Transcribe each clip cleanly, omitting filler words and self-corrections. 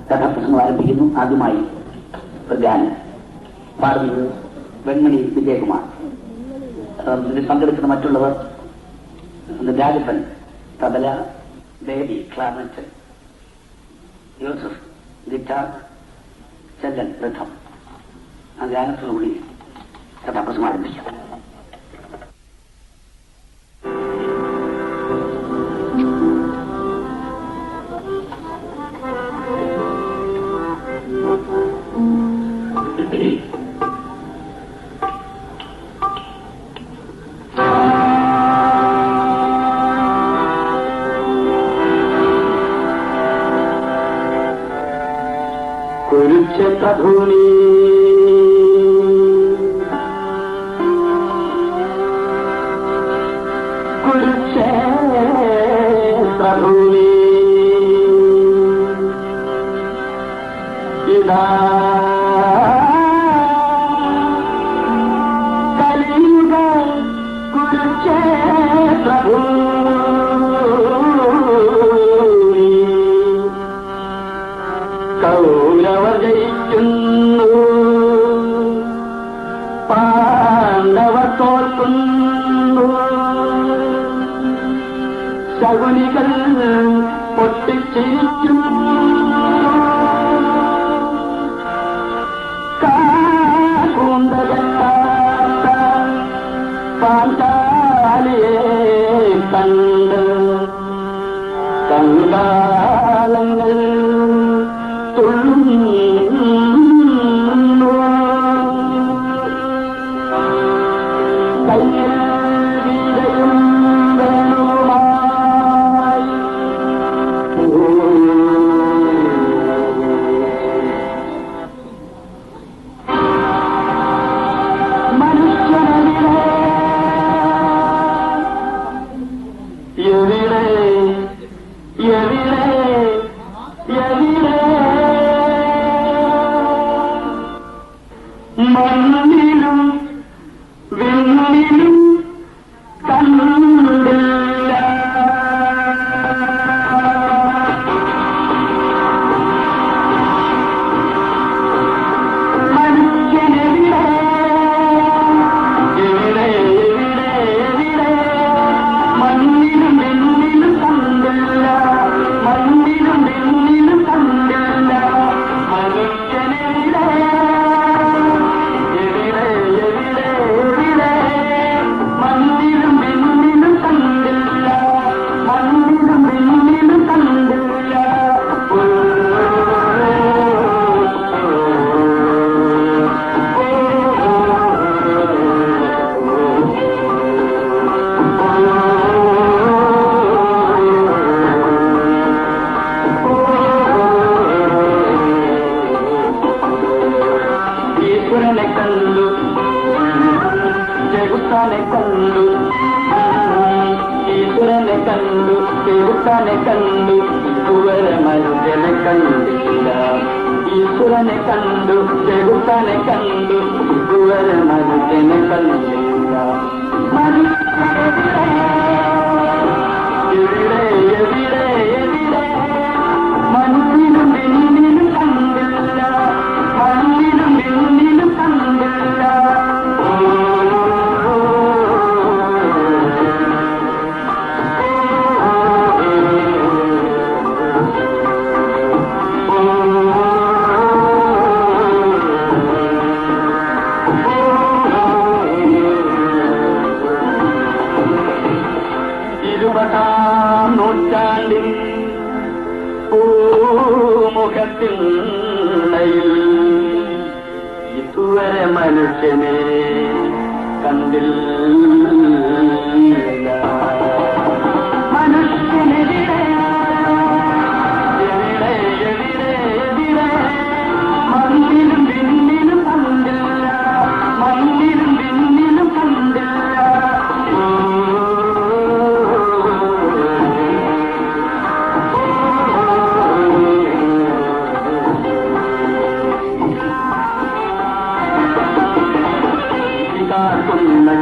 കഥാപ്രസംഗം ആരംഭിക്കുന്നു. ആദ്യമായി ഒരു ഗാനം പാടുന്നത് വെൺമണി വിജയകുമാർ. ഇതിൽ പങ്കെടുക്കുന്ന മറ്റുള്ളവർ രാജപ്പൻ തബല, ബേബി ക്ലാമറ്റ്, യോസഫ് ഗിറ്റാർ, ചെല്ലൻ രഥം. ആ ഗാനത്തോടുകൂടി കഥാപ്രസംഗം ആരംഭിക്കാം. കുരുക്ഷേത്രഭൂമി കുരുക്ഷേത്രഭൂമി ഇതാ കലിയുഗ കുരുക്ഷേത്രഭൂമി കൗരവർ ജയിക്കുന്നു, പാണ്ഡവർ തോൽക്കുന്നു, ശകുനികൾ പൊട്ടിച്ചിരിക്കുന്നു, കാകൂന്തകത്താത്ത പാഞ്ചാലിയെ കണ്ട് കങ്കാളങ്ങൾ കയ്യിൽ വീരയും വേണുമായി മനുഷ്യനെവിടെ എവിടെ എവിടെ എവിടെ മണ്ണിലും വിണ്ണിലും കണ്ടില്ല. മനുഷ്യനെവിടെ എവിടെ എവിടെ എവിടെ മണ്ണിലും വിണ്ണിലും കണ്ടില്ല, മണ്ണിലും വിണ്ണിലും കണ്ടില്ല. മനുഷ്യനെവിടെ മണ്ണിലും വിണ്ണിലും കണ്ടില്ല, മണ്ണിലും വിണ്ണിലും കണ്ടില്ല. ഈശ്വരനെ കണ്ടു, ജഗുത്താനെ കണ്ടു, ഈശ്വരനെ കണ്ടു, ജഗുത്താനെ കണ്ടു, ഇതുവരെ മനുഷ്യനെ കണ്ടില്ല. ഈശ്വരനെ കണ്ടു, ജഗുത്താനെ കണ്ടു, ഇതുവരെ മനുഷ്യനെ കണ്ടില്ല. എവിടെ എവിടെ എവിടെ മണ്ണിലും വിണ്ണിലും കണ്ടില്ല, മണ്ണിലും വിണ്ണിലും കണ്ടില്ല. ഇരുപതാം നൂറ്റാണ്ടിൽ പൂമുഖത്തിൽ ഇതുവരെ മനുഷ്യനെ കണ്ടില്ല. മനുഷ്യനെവിടെ എവിടെ എവിടെ എവിടെ മണ്ണിലും വിണ്ണിലും കണ്ടില്ല, മണ്ണിലും വിണ്ണിലും കണ്ടില്ല.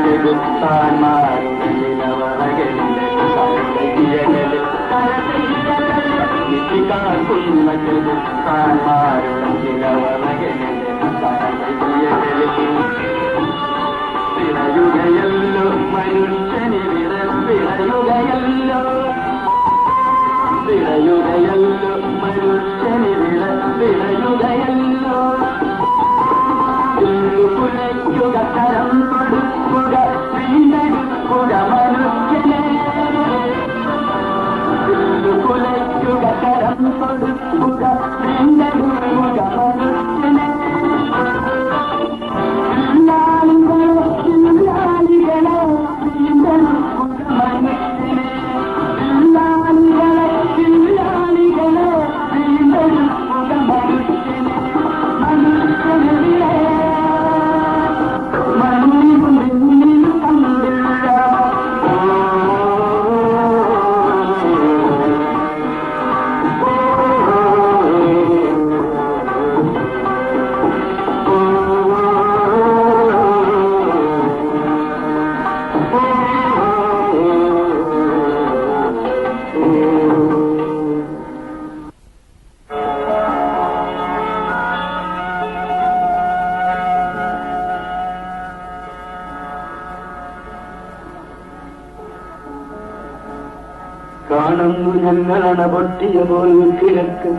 ചെകുത്താൻ കാക്കുന്ന ചെറുക്കാന്മാരുടെ പിഴയുകയല്ലോ മനുഷ്യനിവിട പിഴയുകയല്ലോ പിഴയുകയല്ലോ മനുഷ്യനിവിട പിഴയുകയല്ലോ കുലയ്ക്കുക കരം കൊടുക്കുക വീണ്ടെടുക്കുക മനുഷ്യനെ കുലയ്ക്കുക കരം കൊടുക്കുക വീണ്ടെടുക്കുക മനുഷ്യനെ കാണുന്നു ഞങ്ങളണ പൊട്ടിയ പോൽ കിഴക്ക്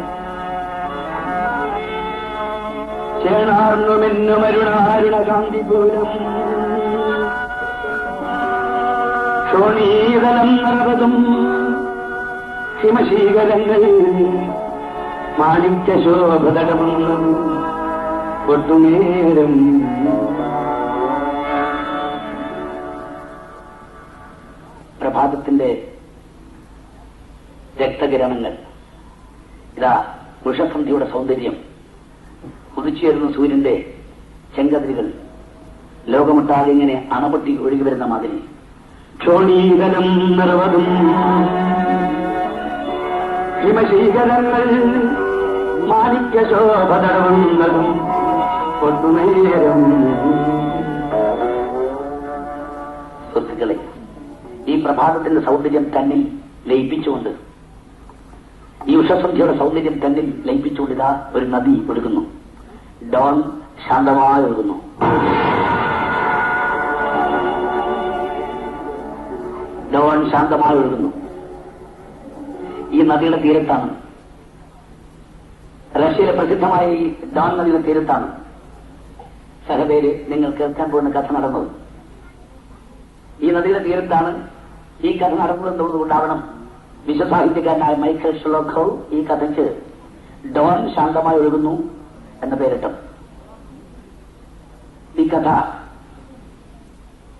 ചേണാർന്നുമെന്നും അരുണാരുണ കാന്തിപൂരം ക്ഷോണീതലം നിറവതും ഹിമശീകരങ്ങൾ മാണിക്യശോഭതടമും ഒട്ടുനേരം പ്രഭാതത്തിന്റെ രക്തകിരണങ്ങൾ ഇതാ വൃഷസന്ധിയുടെ സൗന്ദര്യം ഉദിച്ചുയരുന്ന സൂര്യന്റെ ചെങ്കതിരുകൾ ലോകമൊട്ടാകെ ഇങ്ങനെ അണപൊട്ടി ഒഴുകി വരുന്ന മാതിരി ക്ഷോണീകരം നിറവതും ഹിമശീകരങ്ങൾ മാണിക്യശോഭതടവുന്നതും ഒട്ടുനേരം. സുഹൃത്തുക്കളെ, ഈ പ്രഭാതത്തിന്റെ സൗന്ദര്യം തന്നിൽ ലയിപ്പിച്ചുകൊണ്ട്, ഈ ഉഷസന്ധ്യയുടെ സൗന്ദര്യം തന്നിൽ ലയിപ്പിച്ചുകൊണ്ട് ഇതാ ഒരു നദി ഒഴുകുന്നു. ഡോൺ ശാന്തമായി ഒഴുകുന്നു. ഡോൺ ശാന്തമായി ഒഴുകുന്നു. ഈ നദിയുടെ തീരത്താണ്, റഷ്യയിലെ പ്രസിദ്ധമായ ഈ ഡോൺ നദിയുടെ തീരത്താണ് സഹപേര് നിങ്ങൾ കേൾക്കാൻ പോകുന്ന കഥ നടന്നത്. ഈ നദിയുടെ തീരത്താണ് ഈ കഥ നടന്നതെന്നുള്ളതുകൊണ്ടാവണം വിശ്വസാഹിത്യകാരനായ മൈക്കൽ ഷെലോഖോവ് ഈ കഥയ്ക്ക് ഡോൺ ശാന്തമായി ഒഴുകുന്നു എന്ന പേരിട്ടു. ഈ കഥ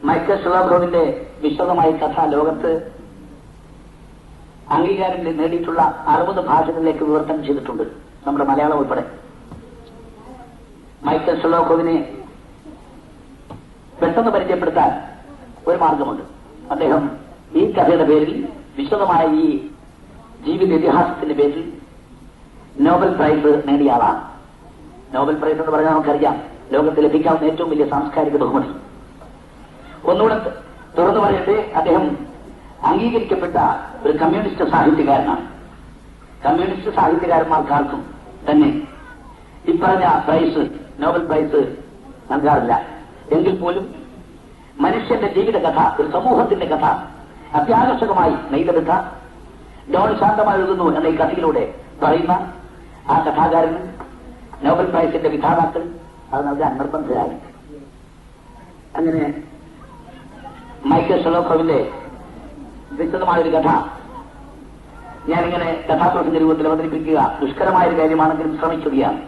മൈക്കൽ ഷെലോഖോവിന്റെ വിശദമായ കഥ ലോകത്ത് അംഗീകാരം നേടിയിട്ടുള്ള 60 ഭാഷകളിലേക്ക് വിവർത്തനം ചെയ്തിട്ടുണ്ട്, നമ്മുടെ മലയാളം ഉൾപ്പെടെ. മൈക്കൽ ഷെലോഖോവിനെ പെട്ടെന്ന് പരിചയപ്പെടുത്താൻ ഒരു മാർഗമുണ്ട്. അദ്ദേഹം ഈ കഥയുടെ പേരിൽ, വിശദമായ ഈ ജീവിത ഇതിഹാസത്തിന്റെ പേരിൽ നോബൽ പ്രൈസ് നേടിയ ആളാണ്. നോബൽ പ്രൈസ് എന്ന് പറഞ്ഞാൽ നമുക്കറിയാം, ലോകത്ത് ലഭിക്കാവുന്ന ഏറ്റവും വലിയ സാംസ്കാരിക ബഹുമതി. ഒന്നുകൂടെ തുറന്നു പറയട്ടെ, അദ്ദേഹം അംഗീകരിക്കപ്പെട്ട ഒരു കമ്മ്യൂണിസ്റ്റ് സാഹിത്യകാരനാണ്. കമ്മ്യൂണിസ്റ്റ് സാഹിത്യകാരന്മാർക്കാർക്കും തന്നെ ഇപ്പറഞ്ഞ പ്രൈസ്, നോബൽ പ്രൈസ് നൽകാറില്ല. എങ്കിൽ പോലും മനുഷ്യന്റെ ജീവിതകഥ, ഒരു സമൂഹത്തിന്റെ കഥ അത്യാകർഷകമായി നെയ്തെടുത്ത ഡോൺ ശാന്തമായി ഒഴുകുന്നു എന്ന ഈ കഥയിലൂടെ പറയുന്ന ആ കഥാകാരന് നോബൽ പ്രൈസിന്റെ വിധാതാക്കൾ അത് നൽകാൻ നിർബന്ധരായി. അങ്ങനെ മൈക്കൽ ഷെലോഖോവിന്റെ വിശദമായൊരു കഥ ഞാനിങ്ങനെ കഥാപ്രസംഗ രൂപത്തിൽ അവതരിപ്പിക്കുക ദുഷ്കരമായൊരു കാര്യമാണെങ്കിലും ശ്രമിക്കുകയാണ്.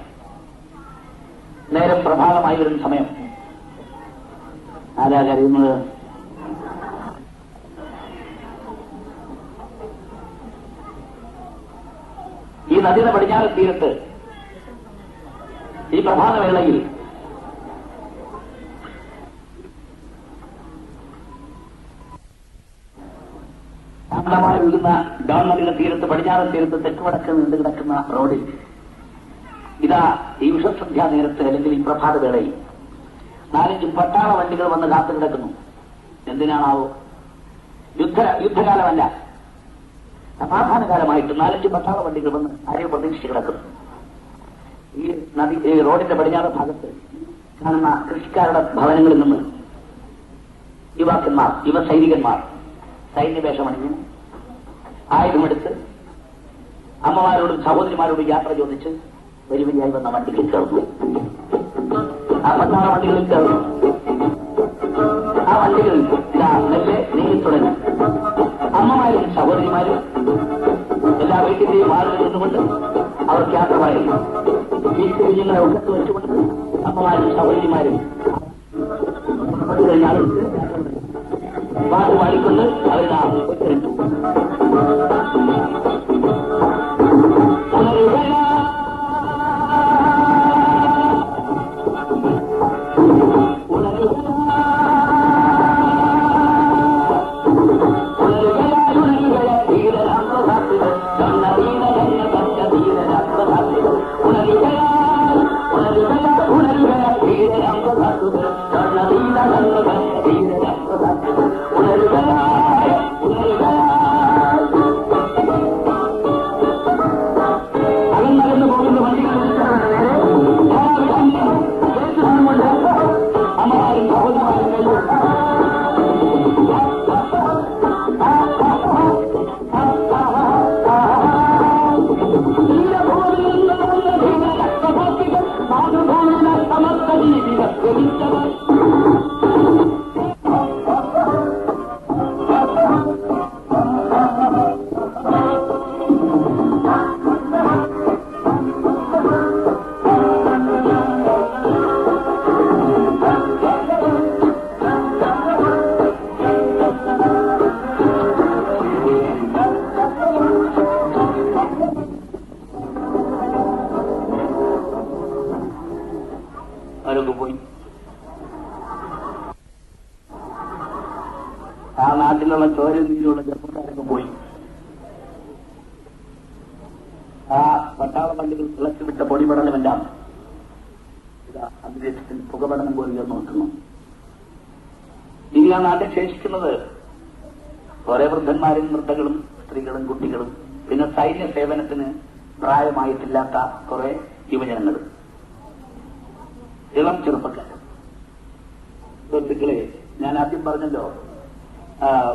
നേരം പ്രഭാതമായി വരുന്ന സമയം. ആരാ കരയുന്നത്? ഈ നദിയുടെ പടിഞ്ഞാറ് തീരത്ത് ഈ പ്രഭാതവേളയിൽ ശാന്തമായി ഒഴുകുന്ന ഡോൺ നദിയുടെ തീരത്ത്, പടിഞ്ഞാറൻ തീരത്ത് തെക്കുവടക്ക് നീണ്ടു കിടക്കുന്ന റോഡിൽ ഇതാ ഈ ഉഷസന്ധ്യാ നേരത്ത്, അല്ലെങ്കിൽ ഈ പ്രഭാതവേളയിൽ 4-5 പട്ടാള വണ്ടികൾ വന്ന് കാത്തു കിടക്കുന്നു. എന്തിനാണാവോ? യുദ്ധകാലമല്ല, സമാധാനകാലമായിട്ട് 4 പട്ടാള വണ്ടികൾ വന്ന് ആരെയും പ്രതീക്ഷിച്ച് കിടക്കുന്നു. ഈ റോഡിന്റെ പടിഞ്ഞാറ് ഭാഗത്ത് കാണുന്ന കൃഷിക്കാരുടെ ഭവനങ്ങളിൽ നിന്ന് യുവാക്കന്മാർ, യുവസൈനികന്മാർ സൈന്യവേഷമണിഞ്ഞ് ആയുധമെടുത്ത് അമ്മമാരോടും സഹോദരിമാരോടും യാത്ര ചോദിച്ച് വരിവരിയായി വന്ന വണ്ടികളിൽ കയറുന്നു. ആ പട്ടാള വണ്ടികളിൽ കയറുന്നു. ആ വണ്ടികളിൽ നെല്ല് നീങ്ങി തുടങ്ങി. അമ്മമാരും സഹോദരിമാരും എല്ലാ വീട്ടിന്റെയും മാറിൽ നിന്നുകൊണ്ട് അവർക്ക് യാത്ര പറയുന്നു. ഈ കുഞ്ഞുങ്ങളെ ഒക്കത്ത് വെച്ചുകൊണ്ട് അമ്മമാരും സഹോദരിമാരും കഴിഞ്ഞാൾക്ക് പാട്ട് പാടിക്കൊണ്ട് അവരിതാ ഒത്തിരിട്ടു. അവരൊക്കെ പോയി. ആ നാട്ടിലുള്ള ചോരയും നീരുള്ള ചെറുപ്പക്കാരൊക്കെ പോയി. ആ പട്ടാള വണ്ടികൾ തിളച്ചുവിട്ട പൊടിപടലമെല്ലാം അന്തരീക്ഷത്തിൽ പുകപടനം പോലെ ഉയർന്നു നിൽക്കുന്നു. ഇനി ആ നാട്ടിൽ ശേഷിക്കുന്നത് കുറെ വൃദ്ധന്മാരും വൃദ്ധകളും സ്ത്രീകളും കുട്ടികളും പിന്നെ സൈന്യ സേവനത്തിന് പ്രായമായിട്ടില്ലാത്ത കുറെ യുവജനങ്ങളും ഇളം ചെറുപ്പക്കാരൻ. സുഹൃത്തുക്കളെ, ഞാൻ ആദ്യം പറഞ്ഞല്ലോ,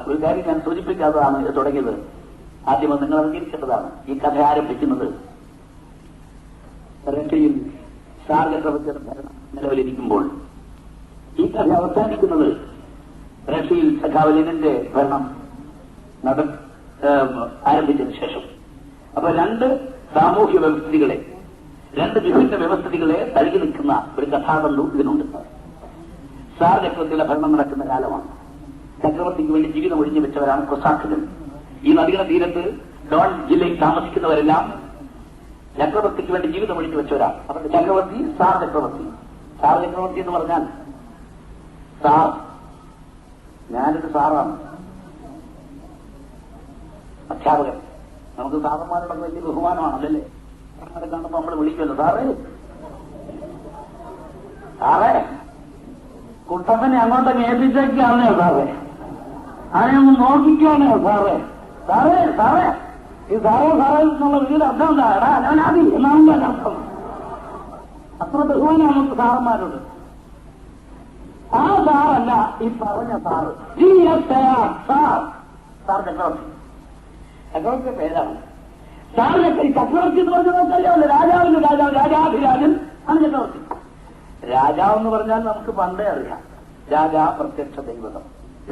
ഒരു കാര്യം ഞാൻ സൂചിപ്പിക്കാത്തതാണ് ഇത് തുടങ്ങിയത്. ആദ്യം നിങ്ങൾ അറിഞ്ഞിരിക്കേണ്ടതാണ്. ഈ കഥ ആരംഭിക്കുന്നത് റഷ്യയിൽ സാർ ചക്രവർത്തിയുടെ ഭരണം നിലവിലിരിക്കുമ്പോൾ, ഈ കഥ അവസാനിക്കുന്നത് റഷ്യയിൽ സഖാവ് ലെനിന്റെ ഭരണം ആരംഭിച്ചതിന് ശേഷം. അപ്പൊ 2 സാമൂഹ്യ വ്യവസ്ഥിതികളെ, 2 വിഭിന്ന വ്യവസ്ഥിതികളെ തഴുകി നിൽക്കുന്ന ഒരു കഥാതന്തു ഇതിനുണ്ട്. സാർ ചക്രവർത്തിയുടെ ഭരണം നടക്കുന്ന കാലമാണ്. ചക്രവർത്തിക്ക് വേണ്ടി ജീവിതം ഒഴിഞ്ഞു വെച്ചവരാണ് കൊസാക്കുകൾ. ഈ നദിയുടെ തീരത്ത് ഡോൺ ജില്ലയിൽ താമസിക്കുന്നവരെല്ലാം ചക്രവർത്തിക്ക് വേണ്ടി ജീവിതം ഒഴിഞ്ഞു വെച്ചവരാണ്. അവരുടെ ചക്രവർത്തി സാർ ചക്രവർത്തി. സാർ ചക്രവർത്തി എന്ന് പറഞ്ഞാൽ സാർ, ഞാനൊരു സാറാണ്, അധ്യാപകൻ. നമുക്ക് സാറന്മാരോടൊക്കെ വലിയ ബഹുമാനമാണല്ലേ. സാറിനെ കാണുമ്പോൾ നമ്മൾ വിളിക്കുമല്ലോ, സാറേ സാറേ. കുട്ടപ്പനെ അങ്ങോട്ടൊക്കെ ഏൽപ്പിച്ചേക്കാണോ സാറേ? അതിനൊന്ന് നോക്കിക്കാണോ സാറേ? സാറേ സാറേ ഈ സാറേ സാറേ എന്നുള്ള വീട് അർത്ഥം എന്താ? എടാ ഞാനാദി എന്നാണല്ലോ അതിന്റെ അർത്ഥം. അത്ര ബഹുമാനം നമുക്ക് സാറന്മാരോട്. ആ സാറല്ല ഈ പറഞ്ഞ സാറ്. സാർ സാർ ചക്രവർത്തി. ചക്രവർത്തിയുടെ പേരാണ് സാർ ചക്രവർത്തി. ചക്രവർത്തി എന്ന് പറഞ്ഞാൽ നമുക്കറിയാമല്ലോ, രാജാവിന്റെ രാജാവ്, രാജാധിരാജൻ ആണ് ചക്രവർത്തി. രാജാവെന്ന് പറഞ്ഞാൽ നമുക്ക് പണ്ടേ അറിയാം, രാജാ പ്രത്യക്ഷ ദൈവതം.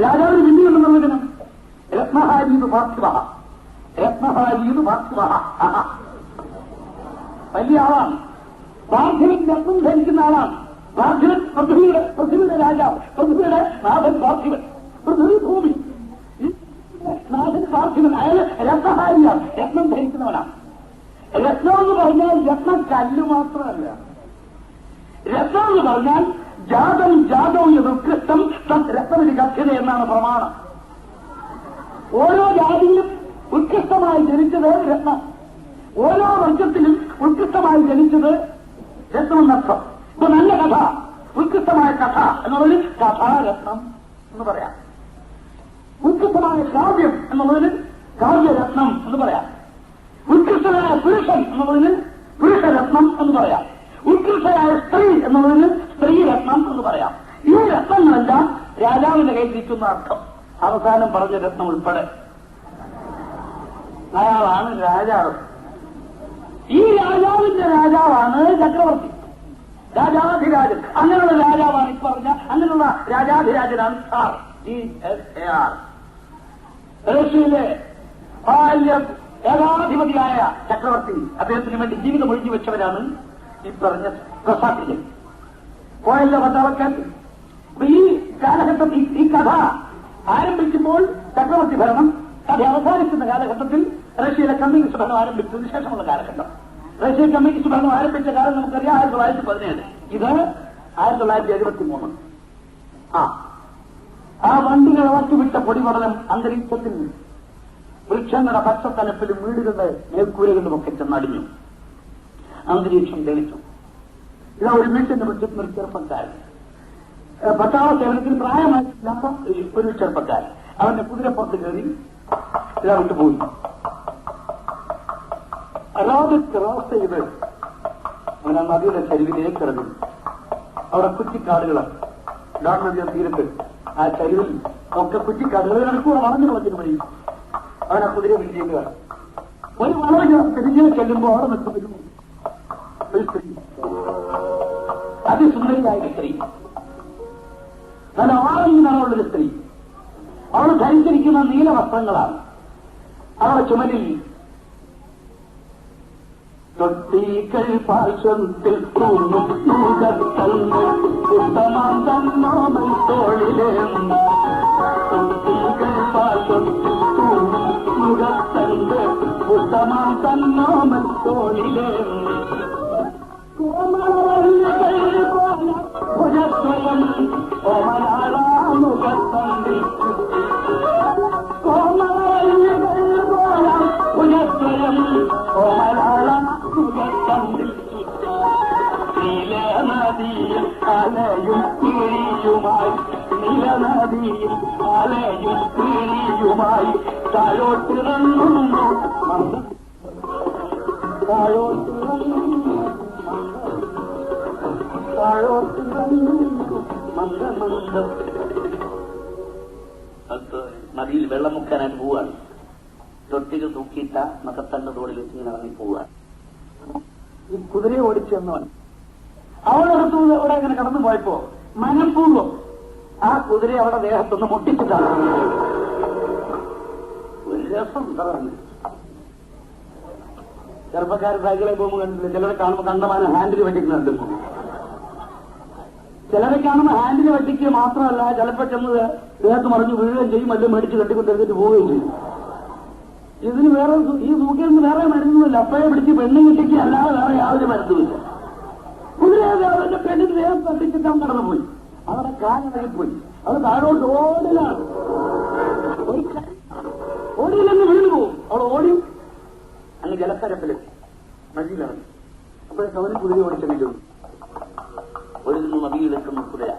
രാജാവിന് പിന്നെയുള്ള നിർവചനം രത്നഹാരീത് പാർത്ഥിവ. രത്നഹാരീത് പാർത്ഥിവ വലിയ ആളാണ്. പാർത്ഥിവൻ രത്നം ധരിക്കുന്ന ആളാണ്. പാർത്ഥിവൻ പൃഥ്വിയുടെ രാജാവ്, പൃഥ്വിയുടെ നാഥൻ പാർത്ഥിവൻ. പൃഥ്വി ഭൂമി, നാഥൻ പാർത്ഥിവൻ. അയാൾ രത്നഹാരിയാണ്, രത്നം ധരിക്കുന്നവനാണ്. രത്നം എന്ന് പറഞ്ഞാൽ രത്നം കല്ല് മാത്രമല്ല. രത്നം എന്ന് പറഞ്ഞാൽ ജാതം ജാതവും ഉത്കൃഷ്ടം രത്നവിധി കഥ്യത എന്നാണ് പ്രമാണം. ഓരോ ജാതിയിലും ഉത്കൃഷ്ടമായി ജനിച്ചത് രത്നം, ഓരോ വർഗത്തിലും ഉത്കൃഷ്ടമായി ജനിച്ചത് രത്നമെന്നർത്ഥം. ഇപ്പൊ നല്ല കഥ, ഉത്കൃഷ്ടമായ കഥ എന്നുള്ളതിൽ കഥാരത്നം എന്ന് പറയാം. ഉത്കൃഷ്ടമായ കാവ്യം എന്നുള്ളതിൽ കാവ്യരത്നം എന്ന് പറയാം. ഉത്കൃഷ്ടനായ പുരുഷൻ എന്നുള്ളതിന് പുരുഷരത്നം എന്ന് പറയാം. ഉത്കൃഷ്ടയായ സ്ത്രീ എന്നുള്ളതിന് സ്ത്രീരത്നം എന്ന് പറയാം. ഈ രത്നങ്ങളെല്ലാം രാജാവിന്റെ കയ്യിലിരിക്കുന്ന അർത്ഥം. അവസാനം പറഞ്ഞ രത്നം ഉൾപ്പെടെ അയാളാണ് രാജാവ്. ഈ രാജാവിന്റെ രാജാവാണ് ചക്രവർത്തി, രാജാധിരാജൻ. അങ്ങനെയുള്ള രാജാവാണ് ഈ പറഞ്ഞ അങ്ങനെയുള്ള രാജാധിരാജനാണ് സാർ TSAR. റഷ്യയിലെ ഏകാധിപതിയായ ചക്രവർത്തി അദ്ദേഹത്തിന് വേണ്ടി ജീവിതം ഒഴിഞ്ഞു വെച്ചവരാണ് ഈ പറഞ്ഞ പ്രസാദിജൻ. പോയല്ലോ പട്ടാളക്കാർ. ഈ കാലഘട്ടം ഈ കഥ ആരംഭിക്കുമ്പോൾ ചക്രവർത്തി ഭരണം, കഥ അവസാനിക്കുന്ന കാലഘട്ടത്തിൽ റഷ്യയിലെ കമ്മ്യൂണിസ്റ്റ് ഭരണം ആരംഭിച്ചതിന് ശേഷമുള്ള കാലഘട്ടം. റഷ്യൻ കമ്മ്യൂണിസ്റ്റ് ഭരണം ആരംഭിച്ച കാലം നമുക്കറിയാം 1917. ഇത് 1973. ആ വണ്ടികൾ ഇളക്കിവിട്ട പൊടിപടലം അന്തരീക്ഷത്തിൽ വൃക്ഷങ്ങളുടെ പച്ചത്തലപ്പിലും വീടുകളുടെ മേൽക്കൂരകളിലുമൊക്കെ ചെന്നടിഞ്ഞു. അന്തരീക്ഷം തെളിച്ചു. ഇതാ ഒരു വീട്ടിന്റെ മുറ്റത്ത് ഒരു ചെറുപ്പക്കാരൻ, പട്ടാള സേവനത്തിൽ പ്രായമായിട്ടില്ലാത്ത ഒരു ചെറുപ്പക്കാരൻ അവന്റെ കുതിരപ്പുറത്ത് കയറി ഇതാ വിട്ടുപോയി. അല്ലാതെ ക്രോസ് ചെയ്ത് അവൻ ആ നദിയുടെ ചരിവിലേക്ക് ഇറങ്ങി. അവിടെ കുറ്റിക്കാടുകളാണ്. ഗവൺമെന്റ് തീരത്ത് ആ ചരിവിൽ ഒക്കെ കുറ്റിക്കാടുകൾ നടക്കൂടെ വളഞ്ഞു കളഞ്ഞിട്ട് വഴി അവൻ ആ കുതിര പിടിച്ചേക്കുകയാണ്. ഒരു വളവ് തിരിഞ്ഞു ചെല്ലുമ്പോൾ അവിടെ നിൽക്കുന്നു ഒരു സ്ത്രീ, അതിസുന്ദരിയായ സ്ത്രീ, നല്ല ഓറഞ്ച് നിറമുള്ളൊരു സ്ത്രീ. അവൾ ധരിച്ചിരിക്കുന്ന നീല വസ്ത്രങ്ങളാണ്. അവളുടെ ചുമലിൽ തൊട്ടികൾ പാർശ്വത്തിൽ ഉത്തമാം തന്നോമൽ തോളിലെ തൊട്ടികൾ പാർശ്വത്തിൽ മുഖത്തണ്ട് ഉത്തമാം തന്നോമൽ തോളിലെ ഭുജസ്വയം ഓമനാളാമുഖത്തണ്ട് ഭുജസ്വയം ഓമനാളാമുഖത്തണ്ട് നീലനദിയിൽ അലയും കിഴിയുമായി നീലനദിയിൽ അലയും കിഴിയുമായി താഴോട്ടിറങ്ങുന്നു താഴോട്ടിറങ്ങുന്നു മന്ദമന്ദം. നദിയിൽ വെള്ളം മുക്കാനായിട്ട് പോവാണ്. തൊട്ടികൾ തൂക്കിയിട്ട മകത്തന്റെ തോടിൽ വെച്ച് ഇങ്ങനെ ഇറങ്ങി പോവുകയാണ്. ഈ കുതിരയെ ഓടിച്ചെന്നവൻ അവളടുത്ത് ഇവിടെ ഇങ്ങനെ കടന്നു പോയപ്പോ മനഃപൂർവ്വം ആ കുതിരയെ അവിടെ ദേഹത്തൊന്ന് മുട്ടിച്ചിട്ടാണ്. ഒരു രസം പറഞ്ഞു. ചെറുപ്പക്കാർ സൈക്കിളിൽ പോകുമ്പോൾ കണ്ടില്ല, ചിലരെ കാണുമ്പോൾ കണ്ടമാനം ഹാൻഡിൽ വെട്ടിക്കുന്നുണ്ട്. ചിലരെ കാണുമ്പോൾ ഹാൻഡിൽ വെട്ടിക്കുക മാത്രമല്ല, ചിലപ്പോൾ ചെന്ന് ദേഹത്ത് മറിഞ്ഞ് വീഴുകയും ചെയ്യും, വല്ലതും മേടിച്ച് കെട്ടിക്കൊണ്ടെടുത്തിട്ട് പോവുകയും ചെയ്യും. ഇതിന് വേറെ ഈ സൂക്കിൽ നിന്ന് വേറെ മരുന്നൊന്നുമില്ല. അപ്പഴേ പിടിച്ച് പെണ്ണ് കിട്ടിക്ക് അല്ലാതെ വേറെ യാതൊരു മരുന്നുമില്ല. കുതിരയെ അവന്റെ പെണ്ണിന് ദേഹം തട്ടിച്ചിട്ട് അവൻ കടന്നുപോയി. അവിടെ കാലിറങ്ങിപ്പോയി. അത് താഴോട്ട് ഓടലാണ്. ഓടിയില്ലെന്ന് വീണ് പോവും. അവിടെ ഓടി അങ്ങ് ജലപ്പരപ്പിലെത്തി നദിയിലിറങ്ങി. അപ്പോഴേക്ക് അവന് കുതിര ഓടിച്ചെന്നിട്ടുണ്ട്. ഒരു നദിയിലെത്തുന്ന കുതിര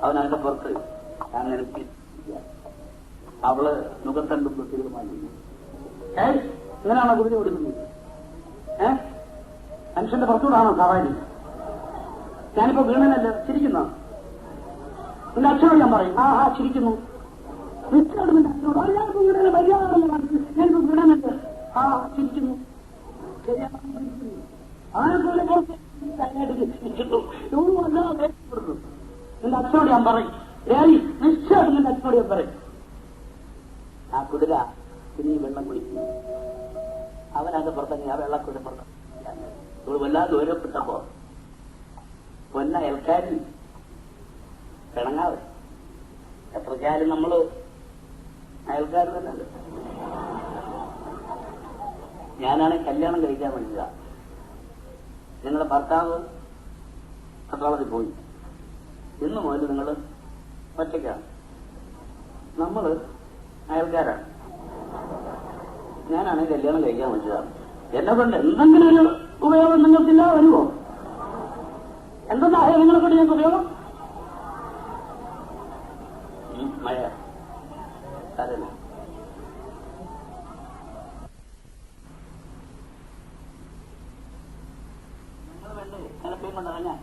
അവൻ അതിന്റെ പുറത്ത് അങ്ങനെ അവള് മുഖത്തണ്ടും കുട്ടികളുമായി ഇങ്ങനെയാണോ കുതിര ഓടുന്നത്? മനുഷ്യന്റെ പുറത്തൂടാണോ സവാരി? ഞാനിപ്പോ വീണനല്ല, ചിരിക്കുന്ന നിന്റെ അച്ഛനോട് ഞാൻ പറയും, ചിരിക്കുന്നു. നിന്റെ അച്ഛനോട് ഞാനിപ്പോ വീണന മര്യാദ ഞാനിപ്പോ വീണനല്ല, ചിരിക്കുന്നു. ആരെപ്പോലെ നിന്റെ അച്ഛനോട് ഞാൻ പറയും, നിശ്ചയം നിന്റെ അച്ഛനോട് ഞാൻ പറയും. ആ കുതിര പിന്നെ വെള്ളം കുടിക്കുന്നു. അവനതിന്റെ പുറത്തേക്ക് ആ വെള്ളക്കുതിര പുറത്ത് വല്ലാതെ ദൂരപ്പെട്ടപ്പോ പൊന്ന അയൽക്കാരി പിണങ്ങാതെ എത്രക്കാരും നമ്മള് അയൽക്കാർ തന്നെ. ഞാനാണ് കല്യാണം കഴിക്കാൻ വേണ്ടിയതാ. നിങ്ങളുടെ ഭർത്താവ് പട്ടാളത്തിൽ പോയി. ഇന്ന് മുതൽ നിങ്ങൾ ഒറ്റയ്ക്കാണ്. നമ്മള് അയൽക്കാരാണ്. ഞാനാണ് കല്യാണം കഴിക്കാൻ വിളിച്ചതാണ്. എന്നെ കൊണ്ട് എന്തെങ്കിലും ഒരു ഉപയോഗം നിങ്ങൾക്കില്ല വരുമോ? എന്തെന്നാ നിങ്ങളെ കൊണ്ട് ഞങ്ങൾക്ക് ഉപയോഗം? മഴ അതല്ല സാരിയും കൊണ്ടിറങ്ങാൻ.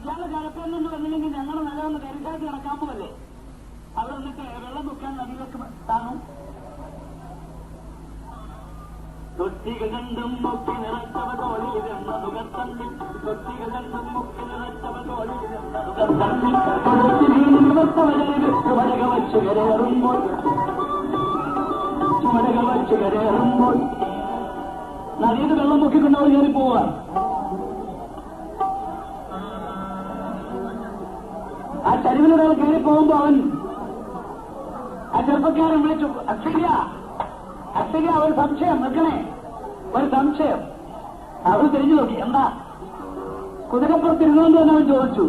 ഇയാളെ കിഴപ്പെന്നു വന്നില്ലെങ്കിൽ ഞങ്ങൾ നല്ലതൊന്ന് കരിക്കാറ്റ് കിടക്കാൻ പോകല്ലേ? അവിടെ നിന്നിട്ട് വെള്ളം മുക്കാൻ നദിയിലേക്ക് താങ്ങും. തൊട്ടികൾ കണ്ടും മുക്കി നിറച്ചവ തോളിയിരുന്ന മുഖത്തണ്ടിൽ, തൊട്ടികൾ കണ്ടും മുക്കി നിറച്ചവ തോളിയിരുന്ന മുഖത്തണ്ടിൽ, ചുമരക വച്ചു കരേറുമ്പോൾ, ചുമരക വച്ചു കരേറുമ്പോൾ നദിയിൽ വെള്ളം മുക്കിക്കൊണ്ട് അവർ കയറി പോവാൻ. ആ ചരിവിലൂടെ കയറി പോകുമ്പോ അവൻ ആ ചെറുപ്പക്കാരൻ വിളിച്ചു, അക്ഷയ അക്ഷയ, ഒരു സംശയം നിൽക്കണേ, ഒരു സംശയം. അവൾ തിരിഞ്ഞു നോക്കി. എന്താ? കുതിരപ്പുറത്തിരുന്നുകൊണ്ട് തന്നെ അവൻ ചോദിച്ചു,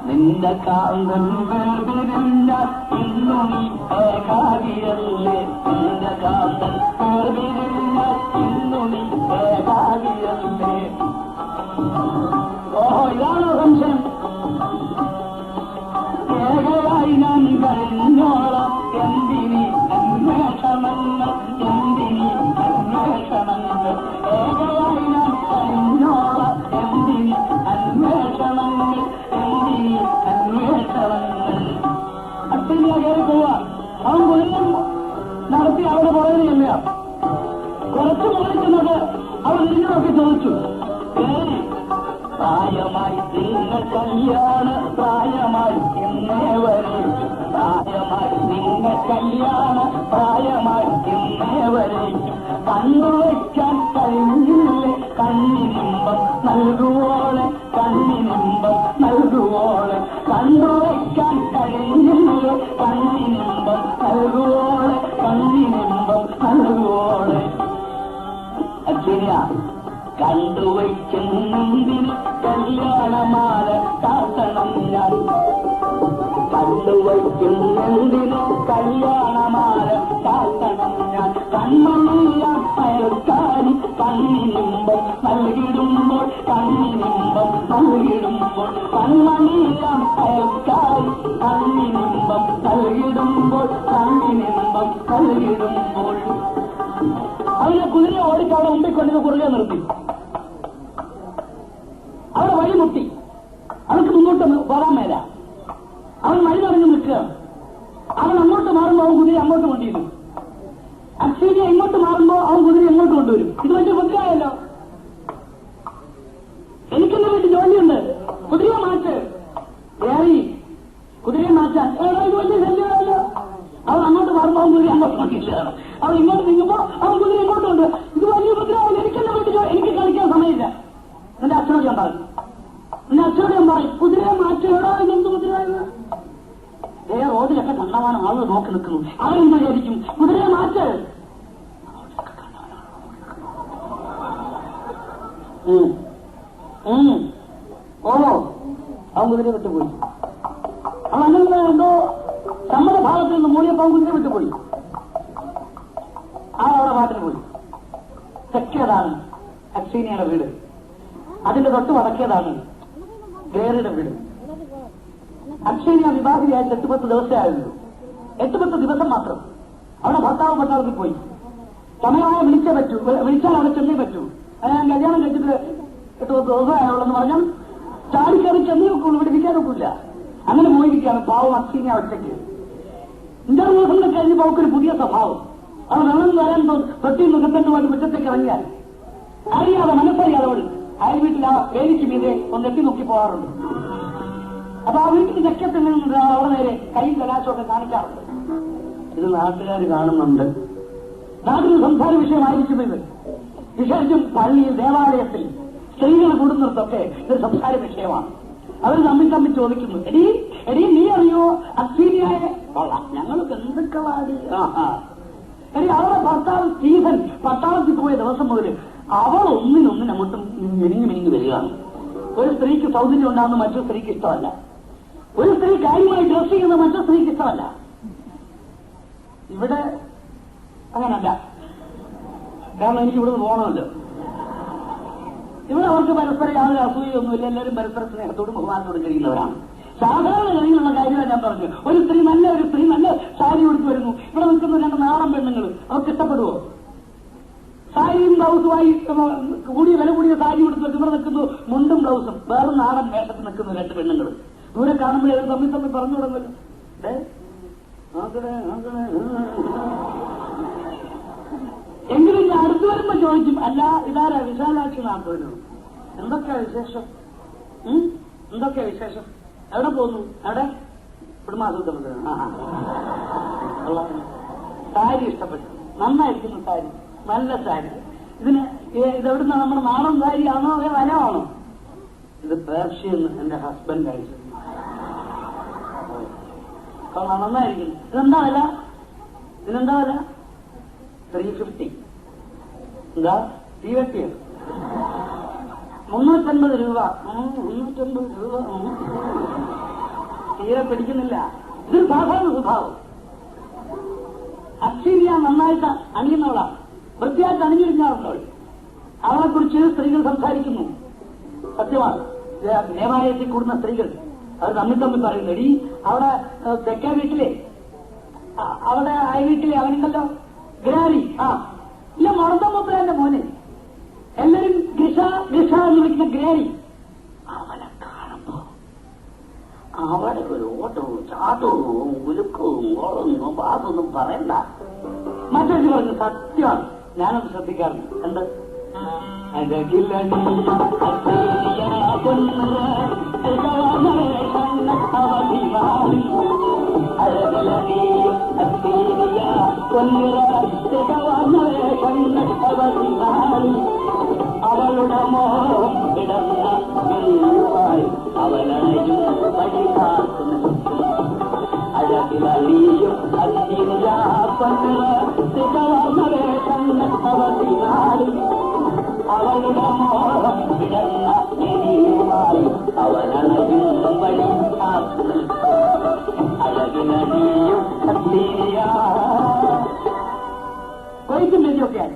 നിന്റെ കാന്തൻ വേർപിരിഞ്ഞാൽ ഇന്നു നീ ഏകാകിയല്ലേ? നിന്റെ കാന്തൻ വേർപിരിഞ്ഞാൽ ഇന്നു നീ ഏകാകിയല്ലേ? ഓഹോ, ഇതാണോ സംശയം? ഏകയായി ഞാൻ കഴിഞ്ഞോളാം, എന്തിനി അന്വേഷണങ്ങൾ, എന്തിനി അന്വേഷണങ്ങൾ, ഏകയായി ഞാൻ കഴിഞ്ഞോളാം, എന്തിനി അന്വേഷണങ്ങൾ, എന്തിനി അന്വേഷണങ്ങൾ. അച്ഛനെ കയറി പോവാ. അവൻ കൊല്ലം നടത്തി അവിടെ പറയുന്നില്ല. കുറച്ചു മുകളിക്കുന്നത് അവൻ തിരിഞ്ഞു നോക്കി ചോദിച്ചു, പ്രായമായി നിങ്ങൾ കല്യാണ പ്രായമായി എന്നേ വരെ, പ്രായമായി നിങ്ങൾ കല്യാണ പ്രായമായി എന്നേ വരെ, കണ്ണുവയ്ക്കാൻ കഴിഞ്ഞില്ലേ കണ്ണിനിമ്പം നൽകുവോളെ, കണ്ണിനിമ്പം നൽകുവോളെ, കണ്ണുവയ്ക്കാൻ കഴിഞ്ഞില്ലേ കണ്ണിനിമ്പം നൽകുവോളെ, കണ്ണിനിമ്പം നൽകുവോളെ. അച്ഛനാ കണ്ടുവയ്ക്കുന്നെന്തിന് കല്യാണമാല കാട്ടണം ഞാൻ, കണ്ടുവയ്ക്കുന്നെന്തിന് കല്യാണമാല കാട്ടണം ഞാൻ, കണ്ണെല്ലാം അയൽക്കാരി കണ്ണിനിമ്പം നൽകിടുമ്പോൾ, കണ്ണിനിമ്പം നൽകിടുമ്പോൾ, കണ്ണെല്ലാം അയൽക്കാരി കണ്ണിനിമ്പം നൽകിടുമ്പോൾ, കണ്ണിനിമ്പം നൽകിടുമ്പോൾ. അവനെ കുതിര ഓടിച്ച് അവിടെ മുമ്പിൽ കൊണ്ടത് കുറുകെ നിർത്തി. അവിടെ വഴി മുട്ടി. അവർക്ക് മുന്നോട്ട് പോകാൻ മേല. അവൻ വഴി പറഞ്ഞു നിൽക്കുക. അവൻ അങ്ങോട്ട് മാറുമ്പോൾ അവൻ കുതിര അങ്ങോട്ട് കൊണ്ടിരുന്നു. അക്ഷീനെ ഇങ്ങോട്ട് മാറുമ്പോൾ അവൻ കുതിര എങ്ങോട്ട് കൊണ്ടുവരും. ഇത് വലിയ ബുദ്ധിയായല്ലോ. എനിക്കെന്നെ വീട്ടിൽ ജോലിയുണ്ട്. കുതിരയെ മാറ്റ്. ഏറി കുതിരയെ മാറ്റാൻ ഇത് വലിയ ശല്യമായല്ലോ. അവൻ അങ്ങോട്ട് മാറുമ്പോൾ അവൻ കുതിര അങ്ങോട്ട് കൊണ്ടിരിക്കുകയാണ്. അവൻ ഇങ്ങോട്ട് നീങ്ങുമ്പോൾ അവൻ കുതിര ഇങ്ങോട്ട് കൊണ്ട്. ഇത് വലിയ ബുദ്ധിയാവില്ല. എനിക്കെന്നെ വീട്ടിൽ എനിക്ക് കളിക്കാൻ സമയമില്ല. എന്റെ അച്ഛനോട് ഞാൻ പറയും. എന്റെ അച്ഛനോട് ഞാൻ പറയും, കുതിരയെ മാറ്റുകയോ ഇതെന്ത് കുതിരയായത്? റോഡിലൊക്കെ കണ്ടവാനും ആളുകൾ നോക്കി നിൽക്കുന്നു. അവരെന്ത് വിചാരിക്കും? കുതിരയെ മാറ്റ്. ഓ അവൻ കുതിര വിട്ടുപോയി. അവൻ അങ്ങനെ എന്തോ സമ്മതഭാഗത്തിൽ നിന്ന് മൂടിയപ്പോൾ അവൻ കുതിര വിട്ടുപോയി. ആ അവിടെ പാട്ടിന് പോയി. തെക്കേതാണ് അക്ഷീനയുടെ വീട്. അതിന്റെ തൊട്ട് വടക്കേതാണ് വേറിയുടെ വീട്. അക്ഷീന വിവാഹിതയായിട്ട് 8-10 ദിവസമായിരുന്നു. 8-10 ദിവസം മാത്രം. അവിടെ ഭർത്താവ് പട്ടാളത്തിൽ പോയി. സമയമായ വിളിച്ചേ പറ്റൂ. വിളിച്ചാൽ അവിടെ ചെന്നേ പറ്റൂ. ഞാൻ കല്യാണം കഴിച്ചിട്ട് 8-10 ദിവസമായുള്ളെന്ന് പറഞ്ഞാൽ ചാടിക്കയറി ചെന്നേ വെക്കുള്ളൂ. ഇവിടെ ഇരിക്കാൻ വെക്കില്ല. അങ്ങനെ പോയിരിക്കുകയാണ് പാവം അക്ഷീന ഒറ്റയ്ക്ക്. 5 ദിവസം കഴിഞ്ഞപ്പോൾ അവൾക്കൊരു പുതിയ സ്വഭാവം. അവൾ വെള്ളം വരാൻ തൊട്ടി മുഖത്തേക്ക് മുറ്റത്തേക്ക് ഇറങ്ങിയാൽ അറിയാതെ മനസ്സറിയാതെ അവൾ അയൽ വീട്ടിൽ ആ വേലിക്ക് മീതെ ഒന്ന് എത്തി നോക്കി പോകാറുണ്ട്. അപ്പൊ ആ വീട്ടിൽ ചക്കത്തിൽ നിന്ന് അവിടെ നേരെ കൈയും കലാശമൊക്കെ കാണിക്കാറുണ്ട്. ഇത് നാട്ടുകാർ കാണുന്നുണ്ട്. നാട്ടിൽ സംസാര വിഷയമായിരിക്കും ഇത്. വിശേഷിച്ചും പള്ളിയിൽ ദേവാലയത്തിൽ സ്ത്രീകൾ കൂടുന്നിടത്തൊക്കെ ഇത് സംസാര വിഷയമാണ്. അവർ തമ്മിൽ ചോദിക്കുന്നു, എടീ നീ അറിയോ അക്ഷീനിയായ കൊള്ളാം, ഞങ്ങൾക്ക് എന്തൊക്കെയാണ്. എടി അവരുടെ ഭർത്താവ് സ്റ്റീഫൻ പട്ടാളത്തിൽ പോയ ദിവസം മുതൽ അവൾ ഒന്നിനൊന്നിനങ്ങോട്ടും മിനിങ്ങി വരികയാണ്. ഒരു സ്ത്രീക്ക് സൗന്ദര്യം ഉണ്ടാകുന്ന മറ്റൊരു സ്ത്രീക്ക് ഇഷ്ടമല്ല. ഒരു സ്ത്രീ കാര്യമായി ഡ്രസ് ചെയ്യുന്ന മറ്റൊരു സ്ത്രീക്ക് ഇഷ്ടമല്ല. ഇവിടെ അങ്ങനല്ല. കാരണം എനിക്ക് ഇവിടുന്ന് പോകണമല്ലോ. ഇവിടെ അവർക്ക് പരസ്പരം യാതൊരു അസൂയൊന്നുമില്ല. എല്ലാവരും പരസ്പര സ്നേഹത്തോടും ബഹുമാനത്തോടും കഴിയുന്നവരാണ്. സാധാരണ കഴിയുന്നുള്ള കാര്യമാണ് ഞാൻ പറഞ്ഞു. ഒരു സ്ത്രീ നല്ല സാരി ഉടുത്ത് വരുന്നു. ഇവിടെ നിൽക്കുന്ന 2 നാടൻ പെണ്ണുങ്ങൾ അവർക്ക് ഇഷ്ടപ്പെടുവോ? സാരിയും ബ്ലൗസുമായി കൂടിയ വില കൂടിയ സാരി കൊടുത്ത് ഇവിടെ നിൽക്കുന്നു, മുണ്ടും ബ്ലൗസും വേറെ നാടൻ വേഷത്തിൽ നിൽക്കുന്നു രണ്ട് പെണ്ണുങ്ങൾ. ദൂരെ കാണുമ്പോഴേ തമ്മിൽ തമ്മിൽ പറഞ്ഞു തുടങ്ങല്ലോ, എങ്കിലും ഞാൻ അടുത്ത് വരുമ്പോ ചോദിക്കും, അല്ല ഇതാരാ വിശാലാക്ഷി നാട്ടോനോ, എന്തൊക്കെയാ വിശേഷം, എന്തൊക്കെയാ വിശേഷം, എവിടെ പോകുന്നു, എവിടെ കുടുംബാസൂത്രം. സാരി ഇഷ്ടപ്പെട്ടു, നന്നായിരിക്കുന്നു സാരി, നല്ല സാരി. ഇതെവിടുന്ന നമ്മുടെ നാടൻ സാരിയാണോ അതേ വനമാണോ? ഇത് പേർഷ്യന്ന് എന്റെ ഹസ്ബൻഡ് അയച്ചു. നന്നായിരിക്കുന്നു. ഇതെന്താ വില? ഇതിനെന്താ വില? 350. എന്താ തീവെട്ടിയോ? 350 രൂപ. 350 രൂപ തീരെ പിടിക്കുന്നില്ല. ഇതൊരു സാധാരണ സ്വഭാവം. അക്ഷീരിയ നന്നായിട്ട് അണിയുന്നവളാണ്, വൃത്തിയായിട്ട് അണിഞ്ഞിരിഞ്ഞാറുള്ളവൾ. അവളെക്കുറിച്ച് സ്ത്രീകൾ സംസാരിക്കുന്നു. സത്യമാണ്. ദേവാലയത്തിൽ കൂടുന്ന സ്ത്രീകൾ അവർ തമ്മിൽ തമ്മിൽ പറയുന്നത്, ഈ അവിടെ തെക്കേ വീട്ടിലെ അവിടെ ആ വീട്ടിലെ അവനുണ്ടല്ലോ ഗ്രാരി, ഇല്ല മുളന്തമ്മപ്പുരാന്റെ മോനെ, എല്ലാരും ഗ്രിഷ ഗ്രിഷ എന്ന് വിളിക്കുന്ന ഗ്രാരി. അവനെ കാണുമ്പോ അവിടെ ഒരു ഓട്ടവും ചാട്ടവും ഉലുക്കവും ഓളൊന്നും അതൊന്നും പറയണ്ട. മറ്റൊരു പറഞ്ഞു, സത്യമാണ്, ഞാനത് ശ്രദ്ധിക്കാറുണ്ട്. എന്ത് അവളുടെ മോഹം ഇടന്ന അവനയും വഴികാക്കുന്നു, അഴകിലീയും അവളുടെ മോഹം ഇടന്ന ഇനിയുമായി അവനയും വഴികാക്കുന്നു, അഴകിലീയും കൊയ്ത്തും വേണ്ടിയൊക്കെയാണ്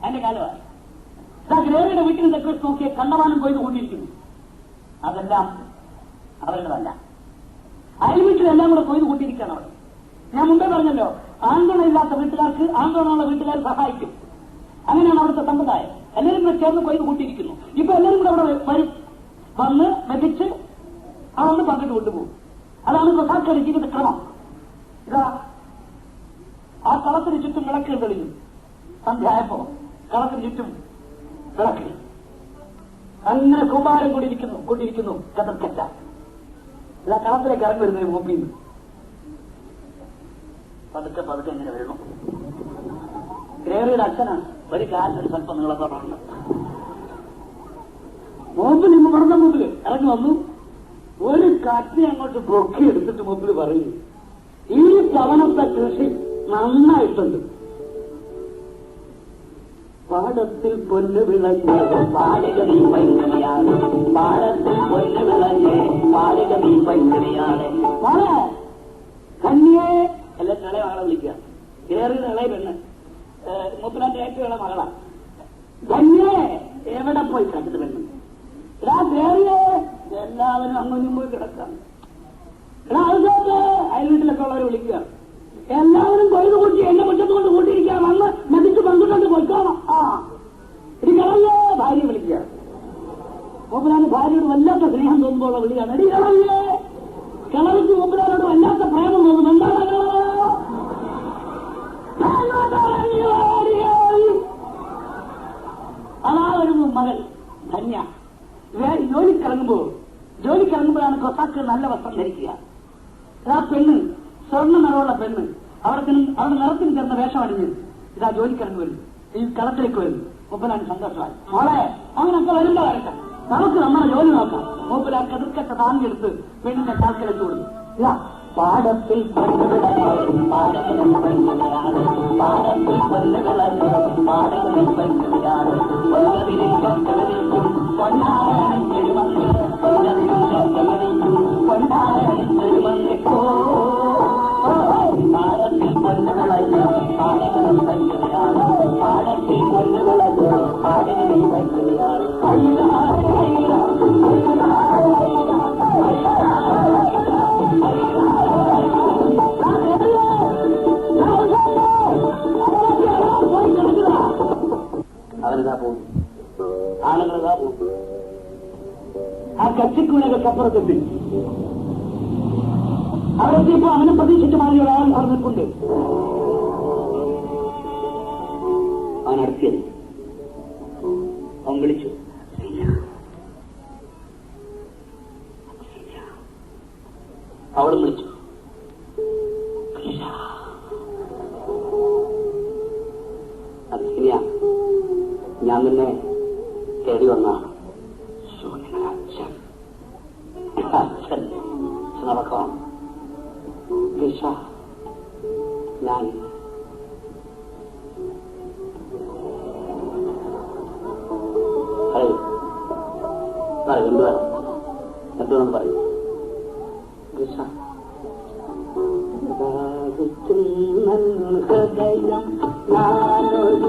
അതിന്റെ കാലമാണ്. ഗ്രേറിയുടെ വീട്ടിൽ നിന്നൊക്കെ നോക്കിയ കണ്ടമാനം കൊയ്ത് കൊണ്ടിരിക്കുന്നു. അതെല്ലാം അവരുടേതല്ല, അയൽ വീട്ടിലെല്ലാം കൂടെ കൊയ്ത് കൂട്ടിയിരിക്കുകയാണ് അവിടെ. ഞാൻ മുമ്പേ പറഞ്ഞല്ലോ, ആൺതുണയില്ലാത്ത വീട്ടുകാർക്ക് ആൺതുണയുള്ള വീട്ടുകാർ സഹായിക്കും. അങ്ങനെയാണ് അവിടുത്തെ സമ്പ്രദായം. എല്ലാവരും കൂടെ ചേർന്ന് കൊയ്ത് കൂട്ടിയിരിക്കുന്നു. ഇപ്പൊ എല്ലാവരും കൂടെ അവിടെ വരും, വന്ന് മെതിച്ച് അതൊന്ന് പങ്കിട്ട് കൊണ്ടുപോകും. അതാണ് കൊസാക്കയുടെ ജീവിത ക്രമം. ഇതാ ആ കളത്തിന് ചുറ്റും വിളക്കുകൾ തെളിഞ്ഞു. സന്ധ്യയായപ്പോ കളത്തിന് ചുറ്റും വിളക്ക്, അങ്ങനെ കുമാരം കൊണ്ടിരിക്കുന്നു കഥക്കറ്റ. ഇതാ കളത്തിലേക്ക് ഇറങ്ങി വരുന്നതിന് മുമ്പിൽ നിന്ന് പതുക്കെ പതുക്കെ ഇങ്ങനെ വീണു. ഗ്രേറിയുടെ അച്ഛനാണ്. ഒരു കാലിനൊരു സ്വല്പം നീളത്തോടുണ്ട്. മുമ്പിൽ ഇന്ന് പറഞ്ഞ മുമ്പിൽ ഇറങ്ങി വന്നു. ഒരു കാറ്റിനെ അങ്ങോട്ട് പൊക്കി എടുത്തിട്ട് മുമ്പിൽ പറയും, ഈ തവണത്തെ കൃഷി നന്നായിട്ടുണ്ട്. പാടത്തിൽ പൊന്നു വിളഞ്ഞ് പാടുക നീ പൈങ്കണിയാണ്, പാടത്തിൽ പൊന്നു വിളഞ്ഞ് പാടുക നീ പൈങ്കണിയാണ്. മോളെ കന്യേ എല്ലാം ഇളയ മകളെ വിളിക്കുക. ഗ്രേറിയുടെ ഇളയ പെണ്ണ്, മുപ്പലാന്റെ ഏറ്റവും ഇളയ മകളാണ്. കന്യേ എവിടെ പോയി കണ്ടിട്ട് പെണ്ണ്? എടാ ഗ്രേറിയെ, എല്ലാവരും അങ്ങോട്ടും പോയി കിടക്കാം. എടാ അതുകൊണ്ട് അയൽ വീട്ടിലൊക്കെ ഉള്ളവരെ വിളിക്കുക. എല്ലാവരും കൊയ്ത് കൂട്ടി എന്നെ മുറ്റത്ത് കൊണ്ട് കൂട്ടിയിരിക്കുക, വന്ന് മെതിച്ച് പങ്കിട്ടുണ്ട് പൊയ്ക്കോണം. ഇനി കളവിയെ ഭാര്യ വിളിക്കുക. മൂപ്പനാന് ഭാര്യയോട് വല്ലാത്ത സ്നേഹം തോന്നുമ്പോൾ വിളിയാണ്, എടി കളവിയെ. കിളവിക്ക് മൂപ്പനാനോട് വല്ലാത്ത പ്രേമം തോന്നും. എന്താണ് കളവ്? അതാ ഒരു മകൾ ധന്യ ജോലിക്കിറങ്ങുമ്പോഴാണ് കൊസാക്ക് നല്ല വസ്ത്രം ധരിക്കുക. ആ പെണ്ണ് സ്വർണ്ണ നിറമുള്ള പെണ്ണ് അവരുടെ നിറത്തിന് ചേർന്ന വേഷം അണിഞ്ഞ് ഇതാ ജോലിക്കിറങ്ങി വരുന്നു, ഈ കളത്തിലേക്ക് വരുന്നു. മൂപ്പനാണ് സന്തോഷമായി. മോളെ അങ്ങനൊക്കെ വരുമ്പോ വരട്ടെ, നമുക്ക് നമ്മുടെ ജോലി നോക്കാം. മൂപ്പനാ കതിർക്കത്തെ താങ്ങിയെടുത്ത് പെണ്ണിന്റെ കാൽക്കലച്ചു കൊടുത്തു. ഇതാ പാടത്തിൽ പൊന്നുവിളഞ്ഞ് പാടത്തിൽ പൊന്നുകളാണ്, പാടത്തിൽ പൊന്നുകളഞ്ഞ് പാടത്തിൽ പൊന്നുകളാണ്. പൊന്നതിരിക്കും പൊന്നാരണിച്ചെരുവന്ന്, പൊന്നതിരിക്കും പൊന്നാരണിച്ചെരുവന്നിക്കോ. പാടത്തിൽ പൊന്നുകളഞ്ഞ് പാടത്തിൽ പൊന്നുകളാണ്, പാടത്തിൽ പൊന്നുകളഞ്ഞ് പാടത്തിൽ പൊന്നുകളാണ്. ആളുകൾ ആ കച്ചിക്കൂനകൾക്കപ്പുറത്തെത്തി. അവിടെത്തിയപ്പോ അവനെ പ്രതീക്ഷിച്ച മാതിരി ഒരാൾ പറഞ്ഞിട്ടുണ്ട്. അവനടുത്തിയത് അവൻ വിളിച്ചു, അവളും വിളിച്ചു, അച്ഛനിയ, ഞാൻ നിന്നെ തേടി വന്നാണ്. അച്ഛൻ നടക്കാം. ഞാൻ എന്തുവേണം പറയൂ. ഹൃദയം ഞാനൊരു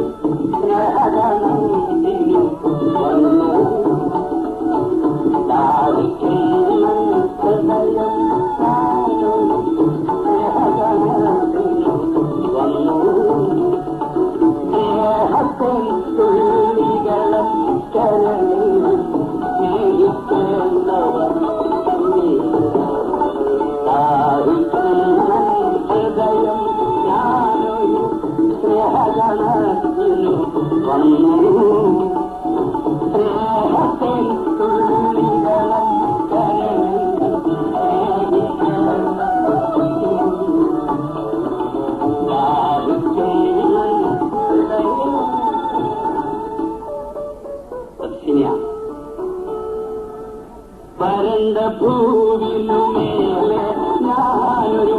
വരണ്ട ഭൂവിനുമേലെ ഞാനൊരു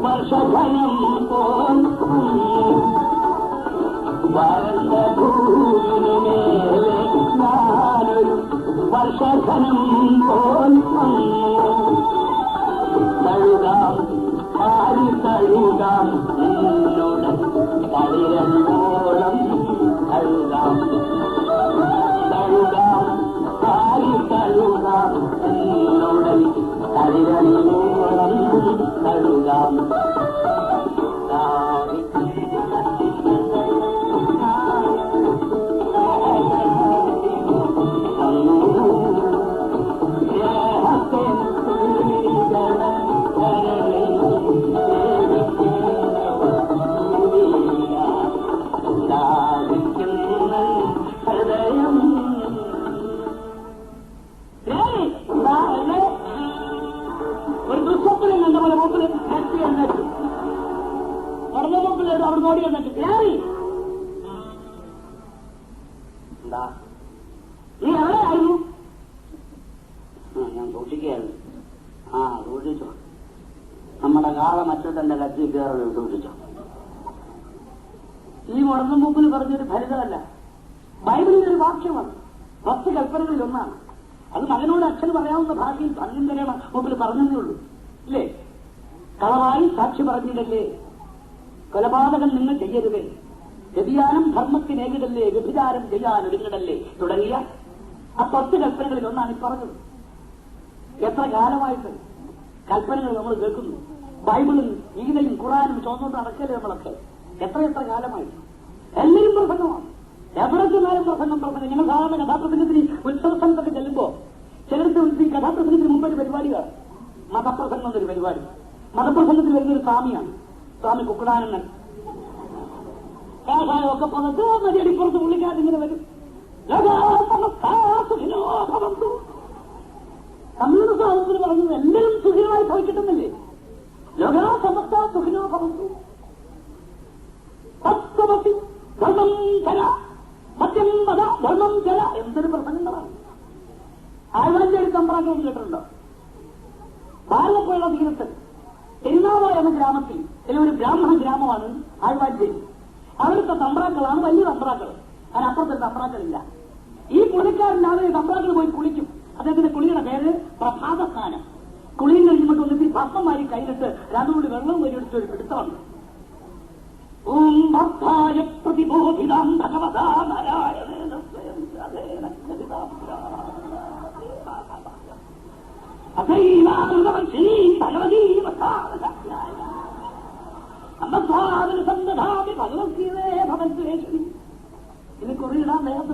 വർഷഘനം പോൽ, വരണ്ട ഭൂവിനുമേലെ ഞാനൊരു വർഷഘനം പോൽ തഴുകാം, പാരി തഴുകാം, നിന്നോട് കളിരണ്ടോളം തഴുകാം, തഴുകാം, പാരി തഴുകാം, നിന്നോട് കളിരണ്ടോളം തഴുകാം. ഒരു ദുസ്വപ്നം എന്ന പോലെ മൂപ്പില് ഹെൽത്തി എന്നിട്ട് പറഞ്ഞ മൂപ്പിലായിട്ട് അവിടെ നോടി എന്നിട്ട് കയറി. എന്താ നീ എവിടെയായിരുന്നു? ഞാൻ സൂക്ഷിക്കുകയായിരുന്നു. സൂക്ഷിച്ചോ, നമ്മുടെ കാള മറ്റൊരുത്തന്റെ കത്തി കയറി സൂക്ഷിച്ചോ. ഈ മുടന്ന മൂപ്പിൽ പറഞ്ഞൊരു ഫലിതമല്ല, ബൈബിളിലൊരു വാക്യമാണ്, 10 കൽപ്പനകളിൽ ഒന്നാണ്. അത് മകനോട് അച്ഛന് പറയാവുന്ന ഭാഷയിൽ പന്നിന്റെ മുമ്പിൽ പറഞ്ഞതേ ഉള്ളൂ, ഇല്ലേ? കളവായി സാക്ഷി പറഞ്ഞിടല്ലേ, കൊലപാതകം നിങ്ങൾ ചെയ്യരുതേ, വ്യഭിചാരം ധർമ്മത്തിനേകിടല്ലേ, വ്യഭിചാരം ചെയ്യാൻ ഒരുങ്ങിടല്ലേ തുടങ്ങിയ ആ 10 കൽപ്പനകളിൽ ഒന്നാണ് ഈ പറഞ്ഞത്. എത്ര കാലമായിട്ട് കൽപ്പനകൾ നമ്മൾ കേൾക്കുന്നു. ബൈബിളും ഗീതയും ഖുറാനും ചോന്നുകൊണ്ട് നടക്കല്ലേ നമ്മളൊക്കെ? എത്ര കാലമായിട്ട് എല്ലാവരും പ്രസംഗമാണ്. എവിടെ ചെന്നാലും പ്രസംഗം. ഞങ്ങൾ സാധാരണ കഥാപ്രസംഗത്തിന് ഉത്സവസ്ഥലത്തൊക്കെ ചെല്ലുമ്പോ ചിലർക്ക് ഈ കഥാപ്രസംഗത്തിന് മുമ്പ് ഒരു പരിപാടിയാണ് മതപ്രസംഗം എന്നൊരു പരിപാടി. മതപ്രസംഗത്തിൽ വരുന്നൊരു സ്വാമിയാണ്, സ്വാമി കുക്കുടാനന്ദൻ. കാഷായമൊക്കെ പറഞ്ഞത് മതിയടിപ്പുറത്ത് പുള്ളിക്കാരിങ്ങനെ വരും. കമ്മ്യൂണിസ്റ്റ് ആണെന്ന് പറഞ്ഞത് എല്ലാവരും സുഖികളായി ഭവിച്ചിട്ടുന്നില്ലേ? ലോകാ സമസ്ത സുഖിനോ ഭവന്തു, തത്വമസി ധർമ്മം ചര, സത്യം വദ ധർമ്മം ചര. എന്തൊരു പ്രസംഗങ്ങളാണ്! ആഴ്വാഞ്ചേരി തമ്പ്രാക്കം കേട്ടിട്ടുണ്ടോ? ഭാരതപ്പുഴ തീരത്ത് തിരുനാവായ എന്ന ഗ്രാമത്തിൽ ഒരു ബ്രാഹ്മണ ഗ്രാമമാണ് ആഴ്വാഞ്ചേരി. അവിടുത്തെ തമ്പ്രാക്കളാണ് വലിയ തമ്പ്രാക്കൾ. അതിനപ്പുറത്തൊരു തമ്പ്രാക്കളില്ല. ഈ പുള്ളിക്കാരനാണ് തമ്പ്രാക്കൾ പോയി കുളിക്കും. അദ്ദേഹത്തിന്റെ കുളിയുടെ പേര് പ്രഭാത സ്നാനം. കുളിയിൽ കഴിയുമ്പോൾ ഒന്നിട്ട് ഭസ്മമാരി കയ്യിലിട്ട് 2 കൂടി വെള്ളം വരിയെടുത്ത് ഒരു പിടുത്തമുണ്ട്. ഓം ഭക്തായ പ്രതിബോധിതാം ഭഗവതാ നാരായണ